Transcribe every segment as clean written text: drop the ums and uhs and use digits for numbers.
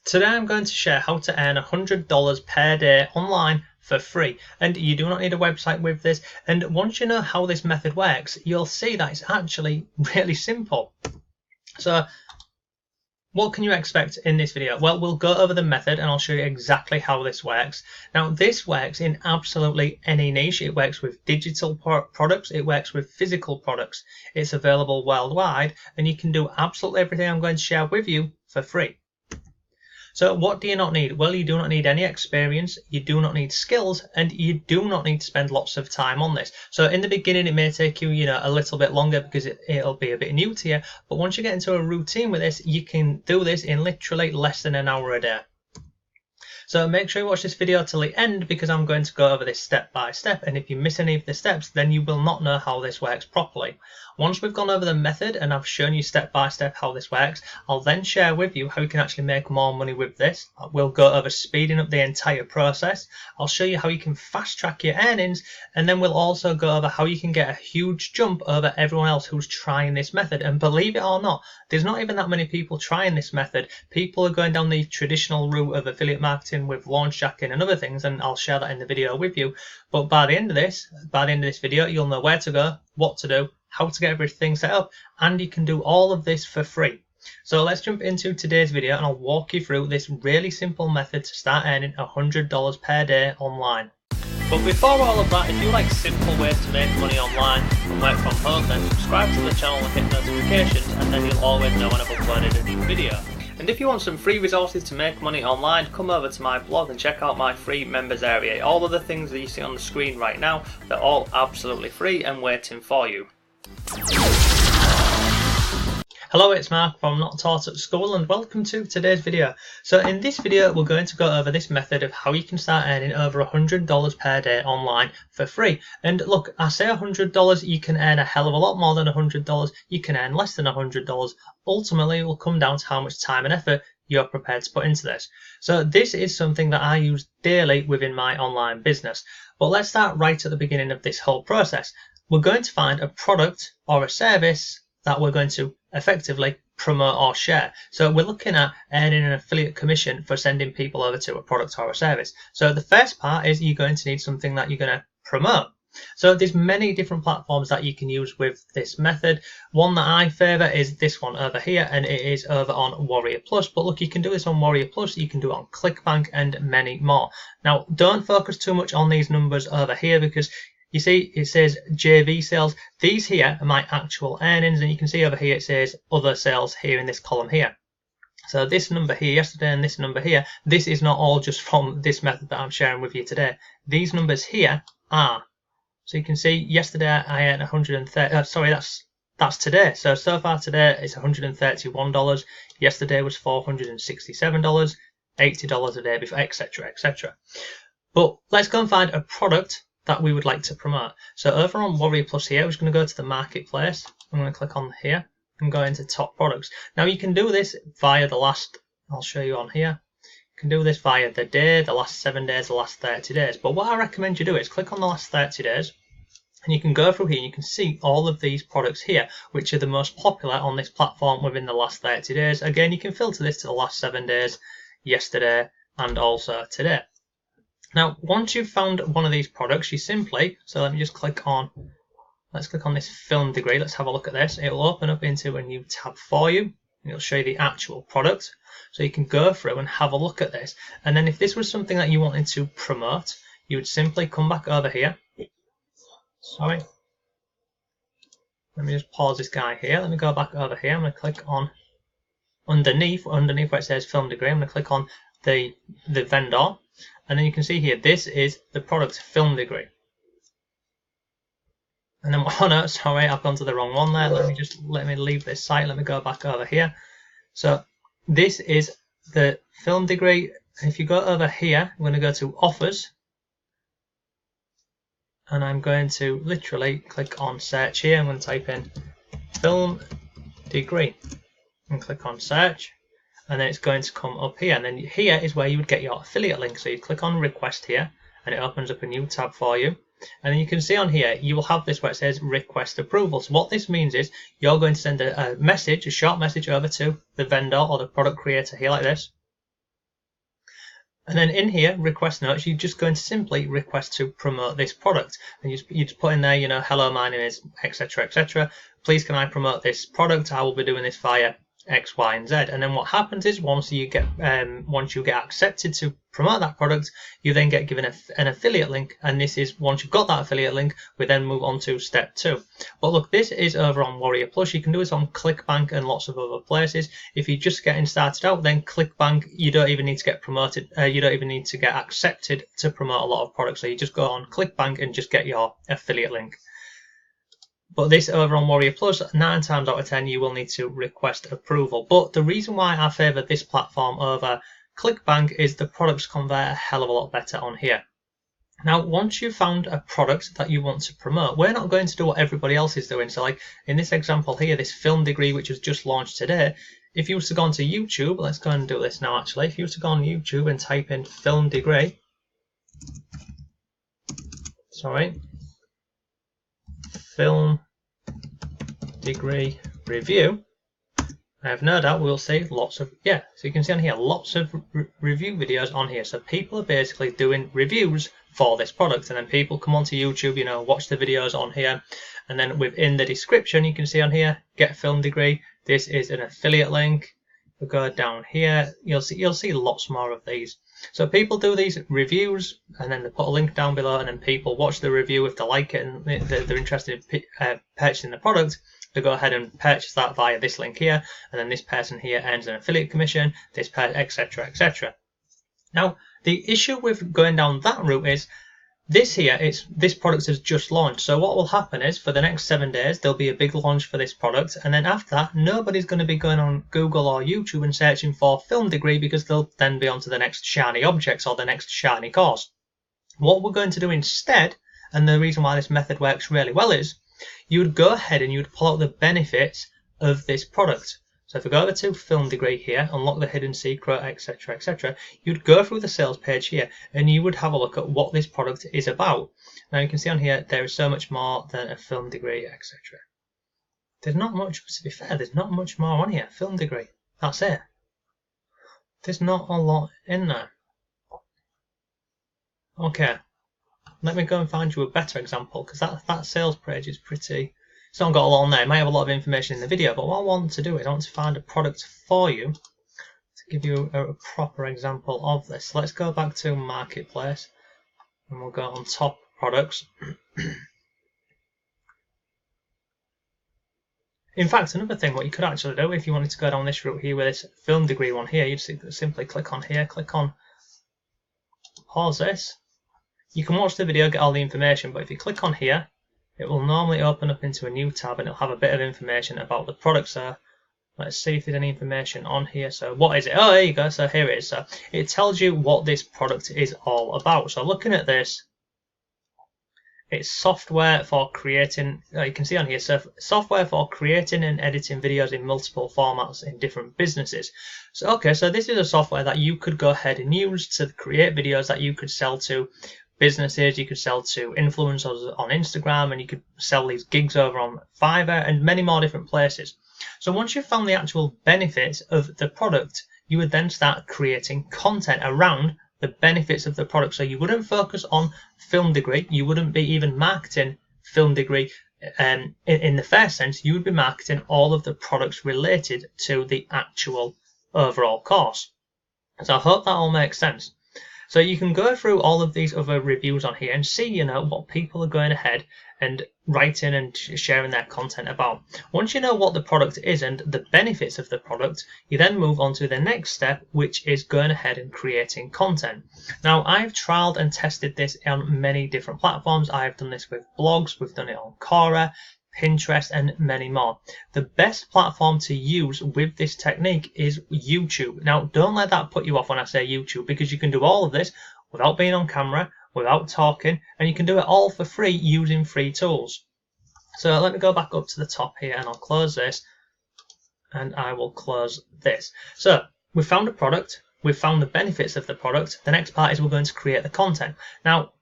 Today I'm going to share how to earn $100 per day online for free, and you do not need a website with this. And once you know how this method works, you'll see that it's actually really simple. So what can you expect in this video? Well, we'll go over the method and I'll show you exactly how this works. Now, this works in absolutely any niche. It works with digital products, it works with physical products. It's available worldwide, and you can do absolutely everything I'm going to share with you for free. So what do you not need? Well, you do not need any experience, you do not need skills, and you do not need to spend lots of time on this. So in the beginning, it may take you, a little bit longer because it'll be a bit new to you. But once you get into a routine with this, you can do this in literally less than an hour a day. So make sure you watch this video till the end because I'm going to go over this step by step, and if you miss any of the steps, then you will not know how this works properly. Once we've gone over the method and I've shown you step by step how this works, I'll then share with you how you can actually make more money with this. We'll go over speeding up the entire process. I'll show you how you can fast track your earnings, and then we'll also go over how you can get a huge jump over everyone else who's trying this method. And believe it or not, there's not even that many people trying this method. People are going down the traditional route of affiliate marketing with launch jacking and other things, and I'll share that in the video with you. But by the end of this video, you'll know where to go, what to do, how to get everything set up, and you can do all of this for free. So let's jump into today's video and I'll walk you through this really simple method to start earning $100 per day online. But before all of that, if you like simple ways to make money online and work from home, then subscribe to the channel and hit notifications, and then you'll always know when I've uploaded a new video. And if you want some free resources to make money online, come over to my blog and check out my free members area. All of the things that you see on the screen right now, they're all absolutely free and waiting for you. Hello, it's Mark from Not Taught at School, and welcome to today's video. So in this video, we're going to go over this method of how you can start earning over $100 per day online for free. And look, I say $100, you can earn a hell of a lot more than $100. You can earn less than $100. Ultimately, it will come down to how much time and effort you're prepared to put into this. So this is something that I use daily within my online business. But let's start right at the beginning of this whole process. We're going to find a product or a service that we're going to effectively promote or share. So we're looking at earning an affiliate commission for sending people over to a product or a service. So the first part is you're going to need something that you're going to promote. So there's many different platforms that you can use with this method. One that I favour is this one over here, and it is over on Warrior Plus. But look, you can do this on Warrior Plus, you can do it on ClickBank and many more. Now, don't focus too much on these numbers over here because you see, it says JV sales. These here are my actual earnings, and you can see over here it says other sales here in this column here. So this number here yesterday and this number here, this is not all just from this method that I'm sharing with you today. These numbers here are. So you can see yesterday I earned 130. Sorry, that's today. So far today it's $131. Yesterday was $467, $80 a day before, etc., etc. But let's go and find a product that we would like to promote. So over on Warrior Plus here, we're just going to go to the marketplace. I'm going to click on here and go into top products. Now you can do this via the last, I'll show you on here. You can do this via the day, the last 7 days, the last 30 days. But what I recommend you do is click on the last 30 days, and you can go through here and you can see all of these products here, which are the most popular on this platform within the last 30 days. Again, you can filter this to the last 7 days, yesterday, and also today. Now, once you've found one of these products, you simply, so let me just click on, let's click on this film degree. Let's have a look at this. It will open up into a new tab for you, and it'll show you the actual product. So you can go through and have a look at this. And then if this was something that you wanted to promote, you would simply come back over here. Sorry. Let me just pause this guy here. Let me go back over here. I'm going to click on underneath where it says film degree. I'm going to click on the vendor. And then you can see here, this is the product film degree. And then, oh no, sorry, I've gone to the wrong one there. Let me leave this site. Let me go back over here. So this is the film degree. If you go over here, I'm going to go to offers. And I'm going to literally click on search here. I'm going to type in film degree and click on search. And then it's going to come up here, and then here is where you would get your affiliate link. So you click on request here and it opens up a new tab for you, and then you can see on here you will have this where it says request approval. So what this means is you're going to send a short message over to the vendor or the product creator here like this, And then in here, request notes, you're just going to simply request to promote this product. And you just put in there, you know, hello, my name is etc. etc. Please can I promote this product? I will be doing this via X, Y, and Z. And then what happens is once you get accepted to promote that product, you then get given an affiliate link. And this is once you've got that affiliate link, we then move on to step 2. But look, this is over on Warrior Plus. You can do this on ClickBank and lots of other places. If you're just getting started out, then ClickBank, you don't even need to get promoted. You don't even need to get accepted to promote a lot of products. So you just go on ClickBank and just get your affiliate link. But this over on Warrior Plus, 9 times out of 10, you will need to request approval. But the reason why I favour this platform over ClickBank is the products convert a hell of a lot better on here. Now, once you've found a product that you want to promote, we're not going to do what everybody else is doing. So like in this example here, this film degree, which was just launched today, if you were to go onto YouTube, let's go and do this now actually. If you were to go on YouTube and type in film degree, film degree review, I have no doubt we'll see lots of, so you can see on here lots of review videos on here. So people are basically doing reviews for this product, and then people come onto YouTube, you know, watch the videos on here, and then within the description you can see on here, get film degree, this is an affiliate link. We'll go down here, you'll see lots more of these. So people do these reviews and then they put a link down below, and then people watch the review. If they like it and they're interested in purchasing the product, they go ahead and purchase that via this link here, and then this person here earns an affiliate commission, this person, etc. etc. Now the issue with going down that route is this product has just launched. So what will happen is for the next 7 days there'll be a big launch for this product, and then after that nobody's going to be going on Google or YouTube and searching for film degree, because they'll then be on to the next shiny objects or the next shiny course. What we're going to do instead, and the reason why this method works really well, is you would go ahead and you would pull out the benefits of this product. So if we go over to film degree here, unlock the hidden secret, etc. etc., you'd go through the sales page here and you would have a look at what this product is about. Now you can see on here there is so much more than a film degree, etc. There's not much, to be fair, there's not much more on here. Film degree, that's it. There's not a lot in there. Okay, let me go and find you a better example, because that sales page is pretty... It's not got a lot on there. It might have a lot of information in the video, but what I want to do is I want to find a product for you to give you a proper example of this. Let's go back to Marketplace and we'll go on top products. In fact, another thing, what you could actually do if you wanted to go down this route here with this film degree one here, you'd simply click on here, click on pause this. You can watch the video, get all the information, but if you click on here, it will normally open up into a new tab and it'll have a bit of information about the product. So let's see if there's any information on here. So what is it? Oh, there you go. So here it is. So it tells you what this product is all about. So looking at this, it's software for creating, you can see on here, so software for creating and editing videos in multiple formats in different businesses. So okay, so this is a software that you could go ahead and use to create videos that you could sell to businesses, you could sell to influencers on Instagram, and you could sell these gigs over on Fiverr and many more different places. So once you've found the actual benefits of the product, you would then start creating content around the benefits of the product. So you wouldn't focus on film degree, you wouldn't be even marketing film degree in the first sense, you would be marketing all of the products related to the actual overall course. So I hope that all makes sense. So you can go through all of these other reviews on here and see, you know, what people are going ahead and writing and sharing their content about. Once you know what the product is and the benefits of the product, you then move on to the next step, which is going ahead and creating content. Now, I've trialed and tested this on many different platforms. I've done this with blogs, we've done it on Quora, Pinterest, and many more. The best platform to use with this technique is YouTube. Now, don't let that put you off when I say YouTube, because you can do all of this without being on camera, without talking, and you can do it all for free using free tools. So let me go back up to the top here and I'll close this and I will close this. So we've found a product, we've found the benefits of the product. The next part is we're going to create the content. Now,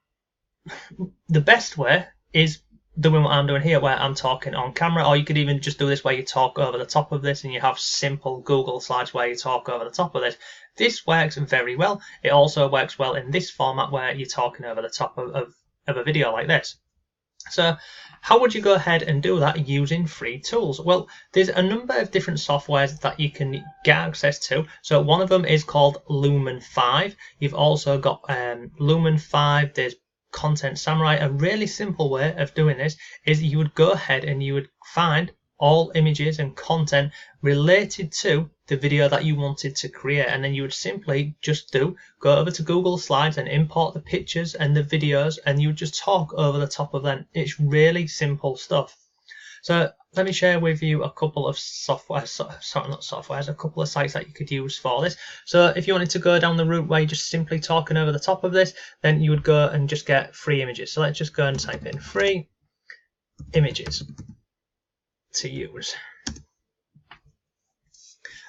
the best way is doing what I'm doing here where I'm talking on camera, or you could even just do this where you talk over the top of this and you have simple Google slides where you talk over the top of this. This works very well. It also works well in this format where you're talking over the top of a video like this. So how would you go ahead and do that using free tools? Well, there's a number of different softwares that you can get access to. So one of them is called Lumen 5. You've also got Lumen 5, there's Content Samurai. A really simple way of doing this is you would go ahead and you would find all images and content related to the video that you wanted to create, and then you would simply just go over to Google Slides and import the pictures and the videos, and you would just talk over the top of them. It's really simple stuff. So let me share with you a couple of a couple of sites that you could use for this. So if you wanted to go down the route where you're just simply talking over the top of this, then you would go and just get free images. So let's just go and type in free images to use.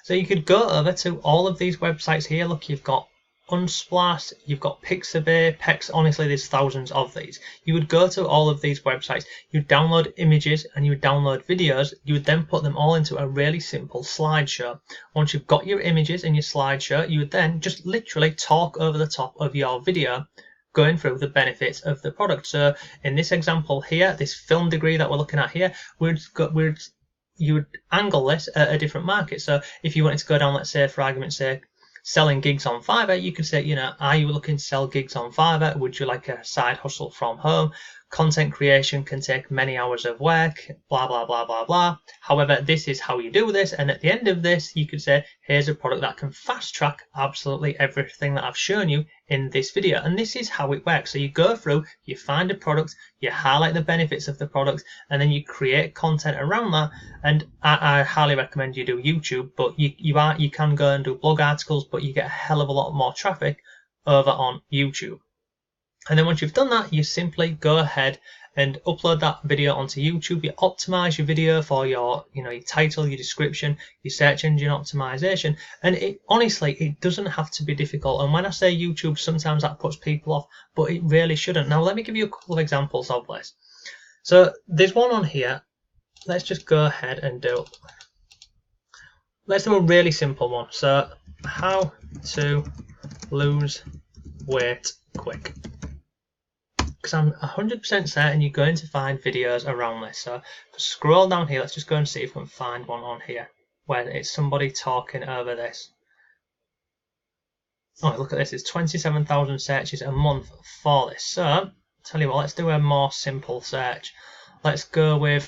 So you could go over to all of these websites here. Look, you've got Unsplash, you've got Pixabay, Pex. Honestly, there's thousands of these. You would go to all of these websites, you download images and you would download videos. You would then put them all into a really simple slideshow. Once you've got your images in your slideshow, you would then just literally talk over the top of your video, going through the benefits of the product. So in this example here, this film degree that we're looking at here, you would angle this at a different market. So if you wanted to go down, let's say for argument's sake, selling gigs on Fiverr, you could say, you know, are you looking to sell gigs on Fiverr? Would you like a side hustle from home? Content creation can take many hours of work, blah, blah, blah, blah, blah. However, this is how you do this. And at the end of this, you could say, here's a product that can fast track absolutely everything that I've shown you in this video. And this is how it works. So you go through, you find a product, you highlight the benefits of the product, and then you create content around that. And I highly recommend you do YouTube, but you can go and do blog articles, but you get a hell of a lot more traffic over on YouTube. And then once you've done that, you simply go ahead and upload that video onto YouTube. You optimize your video for your title, your description, your search engine optimization. And honestly, it doesn't have to be difficult. And when I say YouTube, sometimes that puts people off, but it really shouldn't. Now, let me give you a couple of examples of this. So there's one on here. Let's just go ahead and let's do a really simple one. So how to lose weight quick. Because I'm 100% certain you're going to find videos around this. So scroll down here, let's just go and see if we can find one on here where it's somebody talking over this. Oh, look at this, it's 27,000 searches a month for this. So tell you what, let's do a more simple search. Let's go with,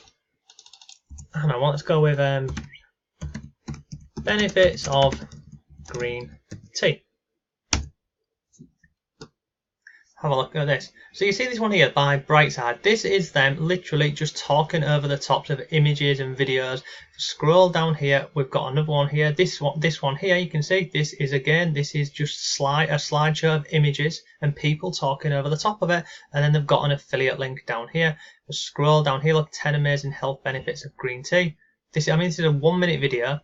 I don't know what, let's go with benefits of green tea. Have a look at this. So you see this one here by Brightside. This is them literally just talking over the tops of images and videos. Scroll down here, we've got another one here. This one here, you can see this is just a slideshow of images and people talking over the top of it. And then they've got an affiliate link down here. Just scroll down here, look, 10 amazing health benefits of green tea. This is a 1-minute video.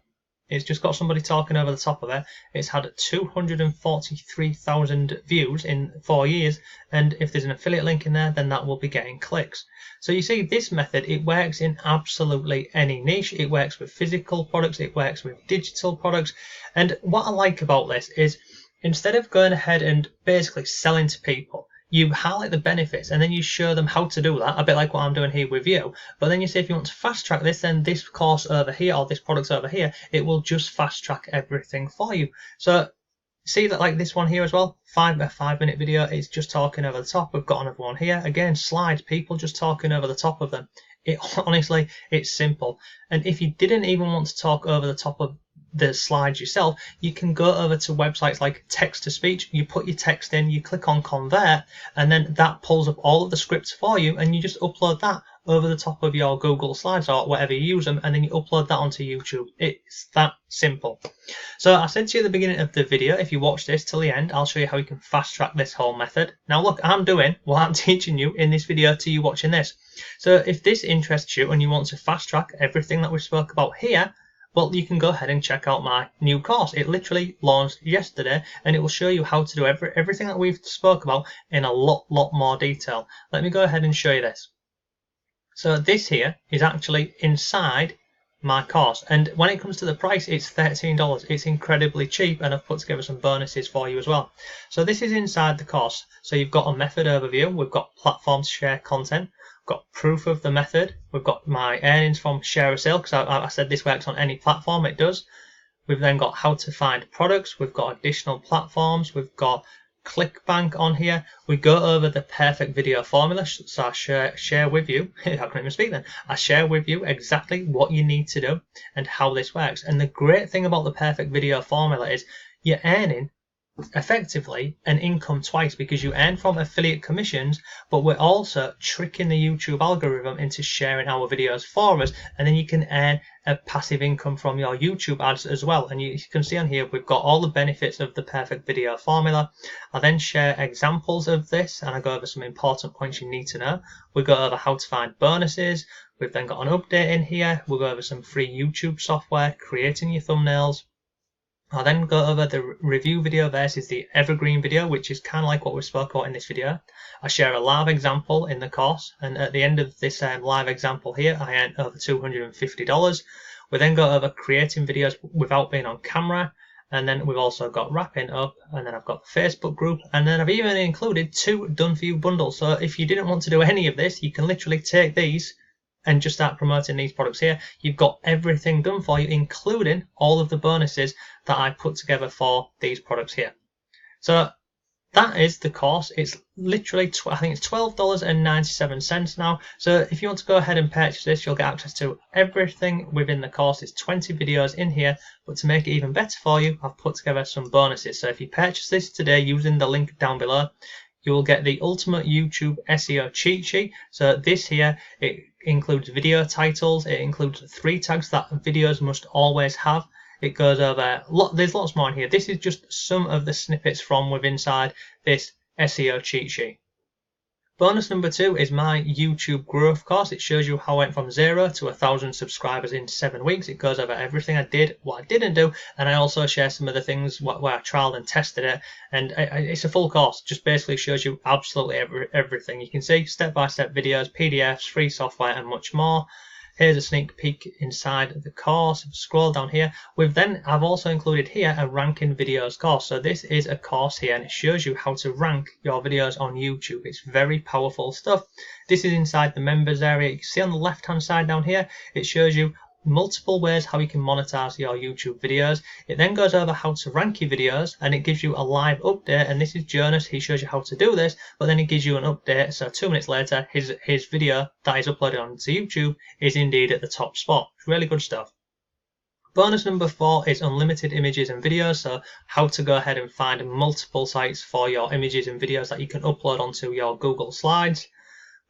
It's just got somebody talking over the top of it. It's had 243,000 views in 4 years, and if there's an affiliate link in there, then that will be getting clicks. So you see, this method, it works in absolutely any niche. It works with physical products, it works with digital products. And what I like about this is, instead of going ahead and basically selling to people, you highlight the benefits and then you show them how to do that, a bit like what I'm doing here with you. But then you say, if you want to fast track this, then this course over here or this product over here, it will just fast track everything for you. So see that, like this one here as well, a 5-minute video, it's just talking over the top. We've got another one here, again, slides, people just talking over the top of them. Honestly, it's simple. And if you didn't even want to talk over the top of the slides yourself, you can go over to websites like text to speech. You put your text in, you click on convert, and then that pulls up all of the scripts for you, and you just upload that over the top of your Google Slides or whatever you use them, and then you upload that onto YouTube. It's that simple. So I said to you at the beginning of the video, if you watch this till the end, I'll show you how you can fast track this whole method. Now look, I'm doing what I'm teaching you in this video to you watching this. So if this interests you and you want to fast track everything that we spoke about here, well, you can go ahead and check out my new course. It literally launched yesterday, and it will show you how to do everything that we've spoke about in a lot more detail. Let me go ahead and show you this. So this here is actually inside my course, and when it comes to the price, it's $13. It's incredibly cheap, and I've put together some bonuses for you as well. So this is inside the course. So you've got a method overview, we've got platforms to share content, we've got proof of the method, we've got my earnings from share a sale, because I said this works on any platform, it does. We've then got how to find products, we've got additional platforms, we've got ClickBank on here. We go over the perfect video formula, so I share with you, I can't even speak then, I share with you exactly what you need to do and how this works. And the great thing about the perfect video formula is you're earning effectively an income twice, because you earn from affiliate commissions, but we're also tricking the YouTube algorithm into sharing our videos for us, and then you can earn a passive income from your YouTube ads as well. And you can see on here we've got all the benefits of the perfect video formula. I then share examples of this, and I go over some important points you need to know. We go over how to find bonuses. We've then got an update in here. We'll go over some free YouTube software, creating your thumbnails. I'll then go over the review video versus the evergreen video, which is kind of like what we spoke about in this video. I share a live example in the course, and at the end of this live example here, I earned over $250. We then go over creating videos without being on camera, and then we've also got wrapping up, and then I've got the Facebook group, and then I've even included 2 done for you bundles. So if you didn't want to do any of this, you can literally take these and just start promoting these products here. You've got everything done for you, including all of the bonuses that I put together for these products here. So that is the course. It's literally, I think it's $12.97 now. So if you want to go ahead and purchase this, you'll get access to everything within the course. It's 20 videos in here, but to make it even better for you, I've put together some bonuses. So if you purchase this today using the link down below, you will get the ultimate YouTube SEO cheat sheet. So this here, it includes video titles, it includes 3 tags that videos must always have. It goes over, there's lots more in here. This is just some of the snippets from within inside this SEO cheat sheet. Bonus number 2 is my YouTube growth course. It shows you how I went from 0 to 1,000 subscribers in 7 weeks. It goes over everything I did, what I didn't do, and I also share some of the things where I trialed and tested it. And it's a full course, just basically shows you absolutely everything. You can see step-by-step videos, PDFs, free software, and much more. Here's a sneak peek inside the course. Scroll down here. I've also included here a ranking videos course. So this is a course here, and it shows you how to rank your videos on YouTube. It's very powerful stuff. This is inside the members area. You can see on the left hand side down here, it shows you multiple ways how you can monetize your YouTube videos. It then goes over how to rank your videos, and it gives you a live update. And this is Jonas, he shows you how to do this, but then it gives you an update. So 2 minutes later, his video that is uploaded onto YouTube is indeed at the top spot. It's really good stuff. Bonus number 4 is unlimited images and videos. So how to go ahead and find multiple sites for your images and videos that you can upload onto your Google Slides.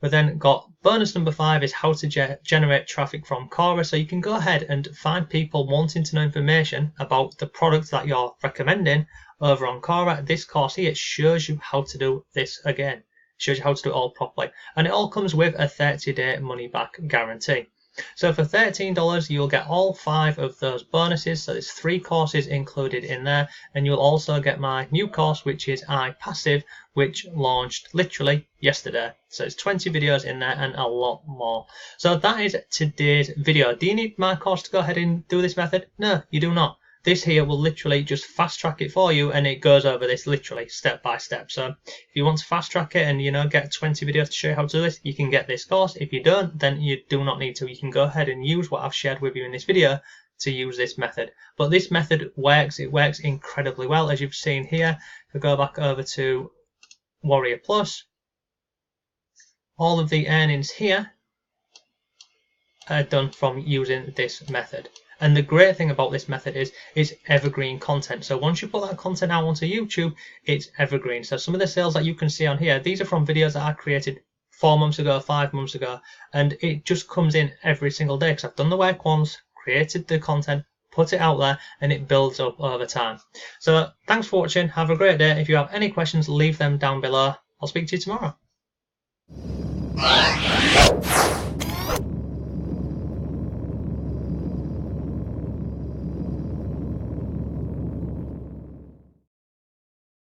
We then got bonus number 5 is how to generate traffic from Quora. So you can go ahead and find people wanting to know information about the product that you're recommending over on Quora. This course here shows you how to do this again. It shows you how to do it all properly. And it all comes with a 30-day money back guarantee. So for $13, you'll get all 5 of those bonuses. So there's 3 courses included in there, and you'll also get my new course, which is iPassive, which launched literally yesterday. So it's 20 videos in there and a lot more. So that is today's video. Do you need my course to go ahead and do this method? No, you do not. This here will literally just fast track it for you, and it goes over this literally step by step. So if you want to fast track it and get 20 videos to show you how to do this, you can get this course. If you don't, then you do not need to. You can go ahead and use what I've shared with you in this video to use this method. But this method works. It works incredibly well, as you've seen here. If we go back over to Warrior Plus, all of the earnings here are done from using this method. And the great thing about this method is it's evergreen content. So once you put that content out onto YouTube, it's evergreen. So some of the sales that you can see on here, these are from videos that I created 4 months ago, 5 months ago, and it just comes in every single day because I've done the work once, created the content, put it out there, and it builds up over time. So thanks for watching. Have a great day. If you have any questions, leave them down below. I'll speak to you tomorrow.